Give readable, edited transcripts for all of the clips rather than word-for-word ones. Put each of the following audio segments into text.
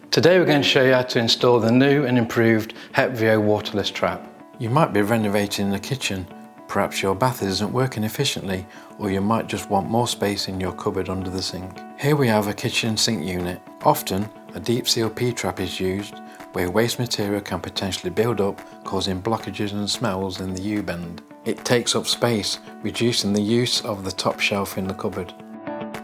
Today we're going to show you how to install the new and improved HepvO waterless trap. You might be renovating the kitchen, perhaps your bath isn't working efficiently, or you might just want more space in your cupboard under the sink. Here we have a kitchen sink unit. Often a deep seal P-trap is used where waste material can potentially build up, causing blockages and smells in the U-bend. It takes up space, reducing the use of the top shelf in the cupboard.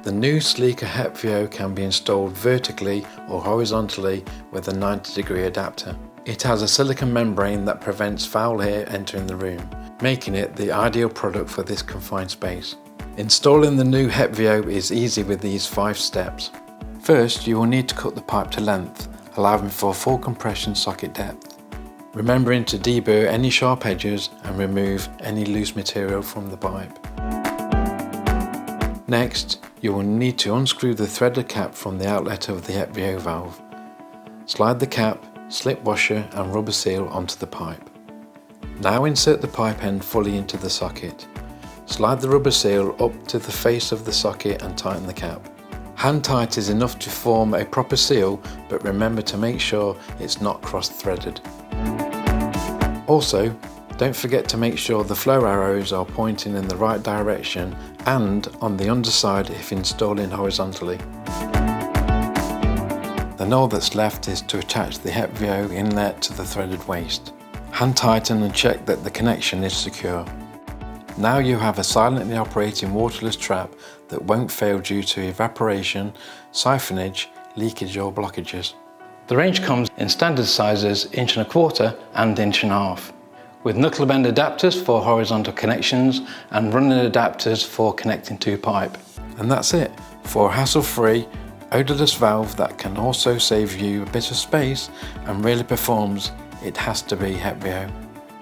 The new sleeker HepvO can be installed vertically or horizontally with a 90-degree adapter. It has a silicone membrane that prevents foul air entering the room, making it the ideal product for this confined space. Installing the new HepvO is easy with these 5 steps. First, you will need to cut the pipe to length, allowing for full compression socket depth, remembering to deburr any sharp edges and remove any loose material from the pipe. Next, you will need to unscrew the threaded cap from the outlet of the HepvO valve. Slide the cap, slip washer and rubber seal onto the pipe. Now insert the pipe end fully into the socket. Slide the rubber seal up to the face of the socket and tighten the cap. Hand tight is enough to form a proper seal, but remember to make sure it's not cross-threaded. Also, don't forget to make sure the flow arrows are pointing in the right direction and on the underside if installing horizontally. Then all that's left is to attach the HepvO inlet to the threaded waste. Hand tighten and check that the connection is secure. Now you have a silently operating waterless trap that won't fail due to evaporation, siphonage, leakage or blockages. The range comes in standard sizes 1¼ and 1.5 with knuckle bend adapters for horizontal connections and running adapters for connecting to pipe. And that's it. For a hassle-free, odorless valve that can also save you a bit of space and really performs, it has to be HepvO.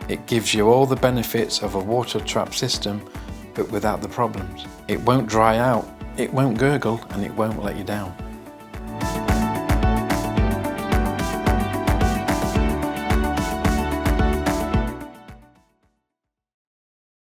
It gives you all the benefits of a water trap system, but without the problems. It won't dry out, it won't gurgle, and it won't let you down.